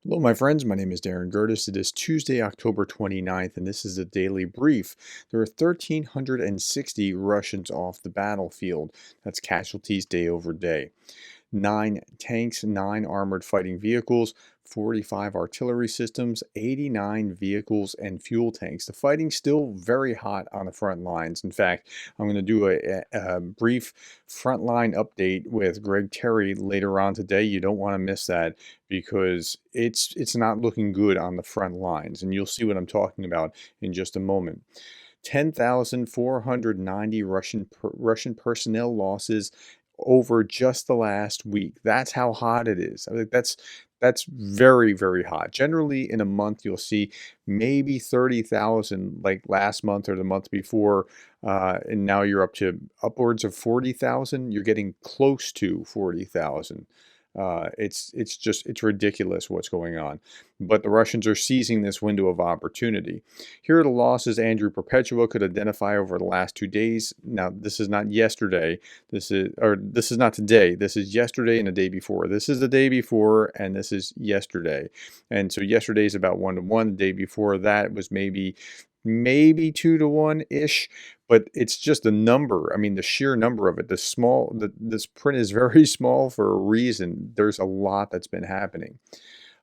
Hello, my friends. My name is Darren Gerdes. It is Tuesday, October 29th, and this is a daily brief. There are 1,360 Russians off the battlefield. That's casualties day over day. 9 tanks, 9 armored fighting vehicles, 45 artillery systems, 89 vehicles, and fuel tanks. The fighting's still very hot on the front lines. In fact, I'm going to do a brief frontline update with Greg Terry later on today. You don't want to miss that because it's not looking good on the front lines, and you'll see what I'm talking about in just a moment. 10,490 Russian personnel losses over just the last week. That's how hot it is. I think that's very, very hot. Generally, in a month, you'll see maybe 30,000, like last month or the month before, and now you're up to upwards of 40,000. You're getting close to 40,000. It's ridiculous what's going on, but the Russians are seizing this window of opportunity. Here are the losses Andrew Perpetua could identify over the last 2 days. Now, this is not yesterday. This is not today. This is yesterday and the day before. This is the day before, and this is yesterday. And so yesterday is about 1-to-1. The day before that was maybe 2-to-1 ish, but it's just a number. I mean, the sheer number of it. This print is very small for a reason. There's a lot that's been happening.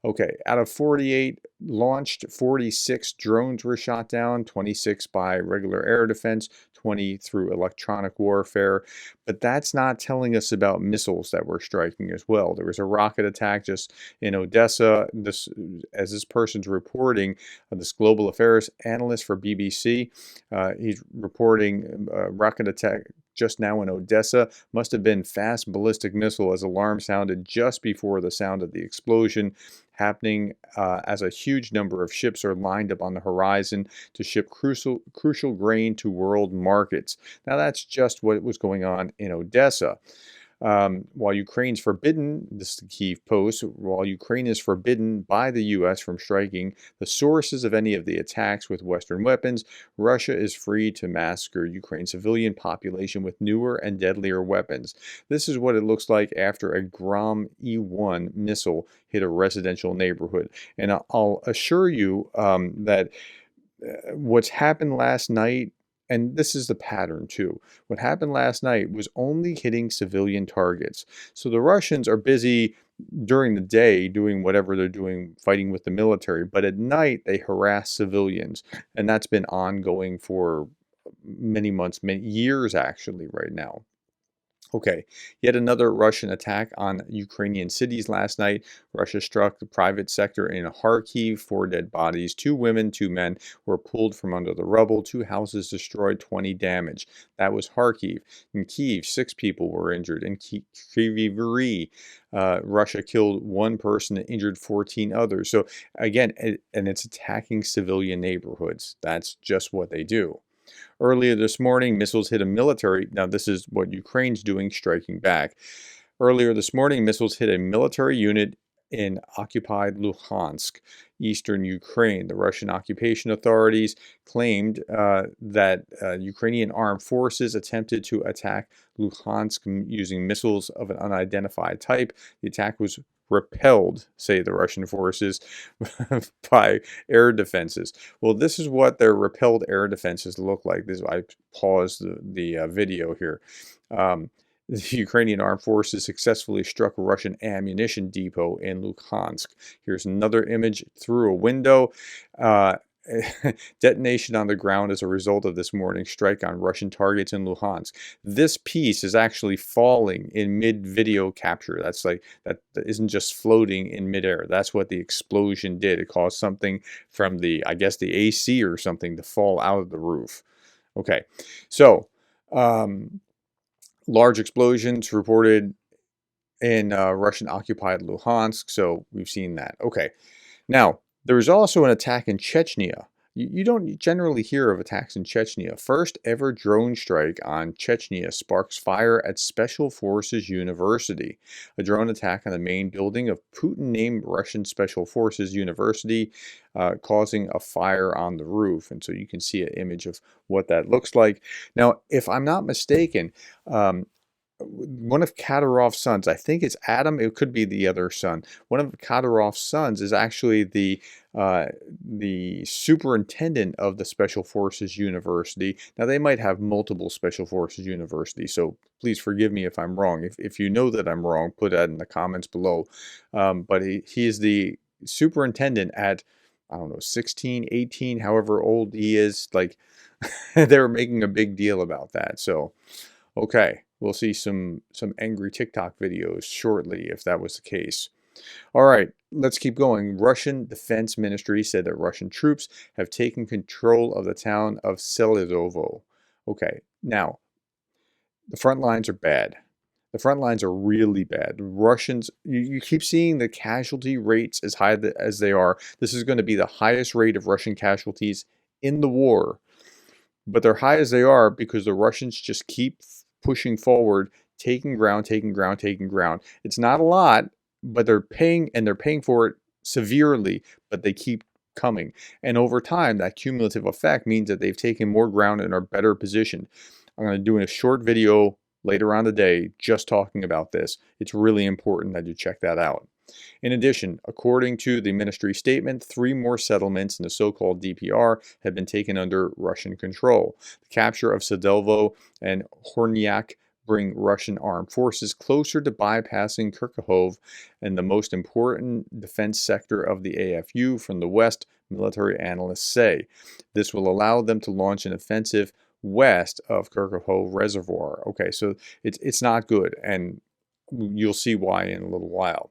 Okay, out of 48 launched, 46 drones were shot down, 26 by regular air defense, 20 through electronic warfare. But that's not telling us about missiles that were striking as well. There was a rocket attack just in Odessa. As this person's reporting, this global affairs analyst for BBC, he's reporting a rocket attack just now in Odessa. Must have been fast ballistic missile, as alarm sounded just before the sound of the explosion, happening as a huge number of ships are lined up on the horizon to ship crucial grain to world markets. Now, that's just what was going on in Odessa. While Ukraine's forbidden, this is the Kyiv Post, while Ukraine is forbidden by the U.S. from striking the sources of any of the attacks with Western weapons, Russia is free to massacre Ukraine's civilian population with newer and deadlier weapons. This is what it looks like after a Grom E-1 missile hit a residential neighborhood. And I'll assure you that what's happened last night, and this is the pattern too. What happened last night was only hitting civilian targets. So the Russians are busy during the day doing whatever they're doing, fighting with the military, but at night they harass civilians. And that's been ongoing for many months, many years actually, right now. Okay, yet another Russian attack on Ukrainian cities last night. Russia struck the private sector in Kharkiv. 4 dead bodies, 2 women, 2 men were pulled from under the rubble. 2 houses destroyed, 20 damaged. That was Kharkiv. In Kyiv, 6 people were injured. In Kryvyi Russia killed 1 person and injured 14 others. So again, and it's attacking civilian neighborhoods. That's just what they do. Earlier this morning, missiles hit a military. Now, this is what Ukraine's doing, striking back. Earlier this morning, missiles hit a military unit in occupied Luhansk, eastern Ukraine. The Russian occupation authorities claimed that Ukrainian armed forces attempted to attack Luhansk using missiles of an unidentified type. The attack was repelled, say the Russian forces, by air defenses. Well, this is what their repelled air defenses look like. I paused the video here. The Ukrainian Armed Forces successfully struck a Russian ammunition depot in Luhansk. Here's another image through a window. Detonation on the ground as a result of this morning's strike on Russian targets in Luhansk. This piece is actually falling in mid-video capture. That isn't just floating in midair. That's what the explosion did. It caused something from I guess the AC or something to fall out of the roof. Okay, so large explosions reported in Russian-occupied Luhansk. So we've seen that. Okay, now, there was also an attack in Chechnya. You don't generally hear of attacks in Chechnya. First ever drone strike on Chechnya sparks fire at Special Forces University. A drone attack on the main building of Putin-named Russian Special Forces University, causing a fire on the roof. And so you can see an image of what that looks like. Now, if I'm not mistaken, one of Kadyrov's sons, I think it's Adam, it could be the other son. One of Kadyrov's sons is actually uh, the superintendent of the Special Forces University. Now, they might have multiple Special Forces universities, so please forgive me if I'm wrong. If you know that I'm wrong, put that in the comments below. But he is the superintendent at, I don't know, 16, 18, however old he is. Like, they're making a big deal about that. So, okay, we'll see some angry TikTok videos shortly if that was the case. All right, let's keep going. Russian Defense Ministry said that Russian troops have taken control of the town of Selezovo. Okay, now the front lines are bad. The front lines are really bad. Russians, you keep seeing the casualty rates as high as they are. This is going to be the highest rate of Russian casualties in the war. But they're high as they are because the Russians just keep pushing forward, taking ground, taking ground, taking ground. It's not a lot, but they're paying, and they're paying for it severely, but they keep coming. And over time, that cumulative effect means that they've taken more ground and are better positioned. I'm going to do a short video later on today just talking about this. It's really important that you check that out. In addition, according to the ministry statement, 3 more settlements in the so-called DPR have been taken under Russian control. The capture of Sadelvo and Hornyak bring Russian armed forces closer to bypassing Kharkov and the most important defense sector of the AFU from the west, military analysts say. This will allow them to launch an offensive west of Kharkov Reservoir. Okay, so it's not good, and you'll see why in a little while.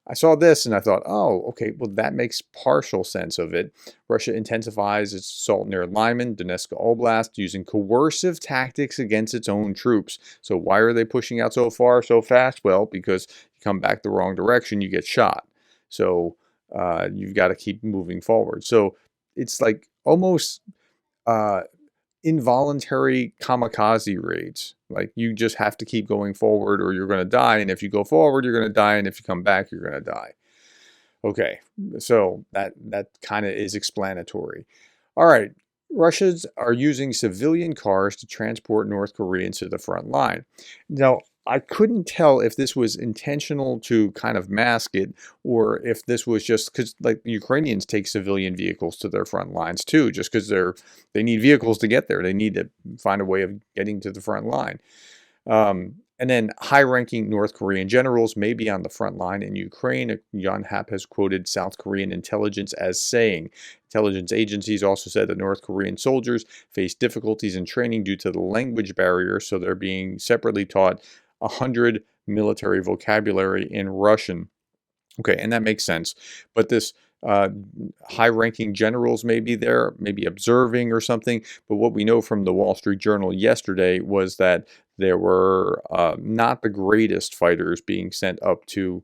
I saw this and I thought, oh, okay, well, that makes partial sense of it. Russia intensifies its assault near Lyman, Donetsk Oblast, using coercive tactics against its own troops. So why are they pushing out so far, so fast? Well, because you come back the wrong direction, you get shot. So you've got to keep moving forward. So it's like almost involuntary kamikaze raids. Like, you just have to keep going forward or you're going to die. And if you go forward, you're going to die. And if you come back, you're going to die. Okay, so that kind of is explanatory. All right, Russians are using civilian cars to transport North Koreans to the front line. Now, I couldn't tell if this was intentional to kind of mask it, or if this was just because, like, the Ukrainians take civilian vehicles to their front lines too, just because they need vehicles to get there. They need to find a way of getting to the front line. And then high-ranking North Korean generals may be on the front line in Ukraine. Yonhap has quoted South Korean intelligence as saying. Intelligence agencies also said that North Korean soldiers face difficulties in training due to the language barrier, so they're being separately taught 100 military vocabulary in Russian. Okay, and that makes sense. But this high-ranking generals may be there, maybe observing or something. But what we know from the Wall Street Journal yesterday was that there were not the greatest fighters being sent up to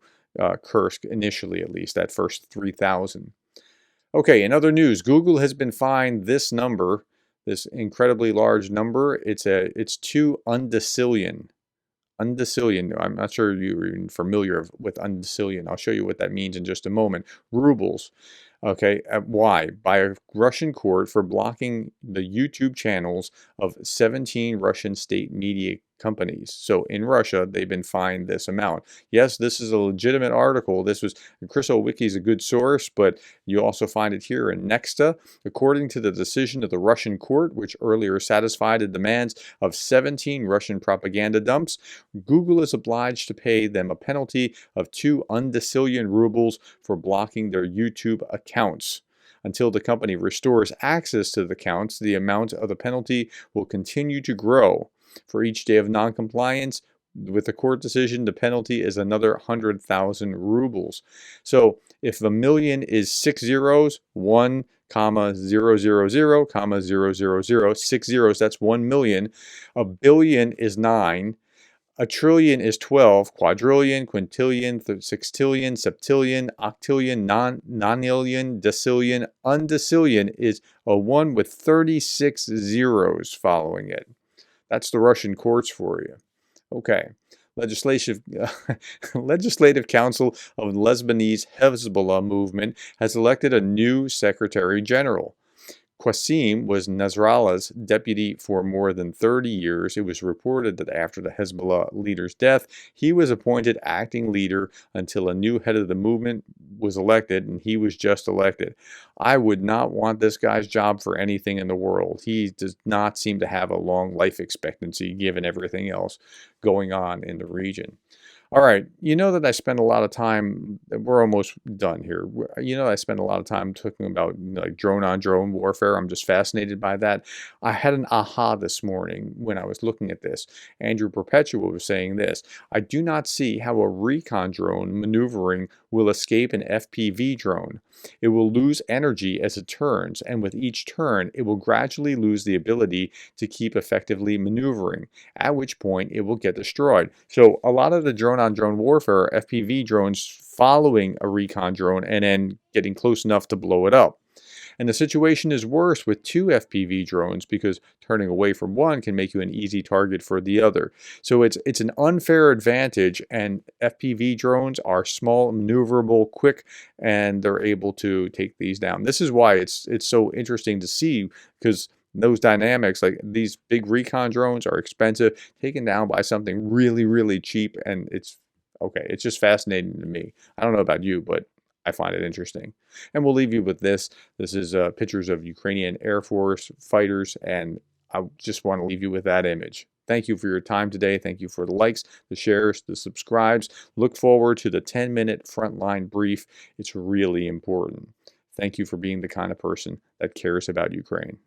Kursk initially, at least, that first 3,000. Okay, in other news, Google has been fined this number, this incredibly large number. It's 2 undecillion. Undecillion. I'm not sure you're even familiar with undecillion. I'll show you what that means in just a moment. Rubles. Okay, why? By a Russian court for blocking the YouTube channels of 17 Russian state media companies. So in Russia, they've been fined this amount. Yes, this is a legitimate article. This was, Wiki is a good source, but you also find it here in Nexta. According to the decision of the Russian court, which earlier satisfied the demands of 17 Russian propaganda dumps, Google is obliged to pay them a penalty of 2 undecillion rubles for blocking their YouTube accounts. Until the company restores access to the accounts, the amount of the penalty will continue to grow. For each day of noncompliance with the court decision, the penalty is another 100,000 rubles. So if a million is 6 zeros, 1, 000, 000, 6 zeros, that's 1 million. A billion is 9. A trillion is 12, quadrillion, quintillion, sextillion, septillion, octillion, nonillion, decillion, undecillion is a 1 with 36 zeros following it. That's the Russian courts for you. Okay. Legislative Council of the Lebanese Hezbollah movement has elected a new Secretary General. Qasim was Nasrallah's deputy for more than 30 years. It was reported that after the Hezbollah leader's death, he was appointed acting leader until a new head of the movement was elected, and he was just elected. I would not want this guy's job for anything in the world. He does not seem to have a long life expectancy given everything else going on in the region. All right, you know that I spend a lot of time, we're almost done here. You know, I spend a lot of time talking about like drone on drone warfare. I'm just fascinated by that. I had an aha this morning when I was looking at this. Andrew Perpetua was saying this: I do not see how a recon drone maneuvering will escape an FPV drone. It will lose energy as it turns, and with each turn, it will gradually lose the ability to keep effectively maneuvering, at which point it will get destroyed. So a lot of the drone on drone warfare are FPV drones following a recon drone and then getting close enough to blow it up. And the situation is worse with two FPV drones because turning away from one can make you an easy target for the other. So it's an unfair advantage, and FPV drones are small, maneuverable, quick, and they're able to take these down. This is why it's so interesting to see, because those dynamics, like these big recon drones are expensive, taken down by something really, really cheap, and it's okay. It's just fascinating to me. I don't know about you, but I find it interesting. And we'll leave you with this. This is pictures of Ukrainian Air Force fighters, and I just want to leave you with that image. Thank you for your time today. Thank you for the likes, the shares, the subscribes. Look forward to the 10-minute frontline brief. It's really important. Thank you for being the kind of person that cares about Ukraine.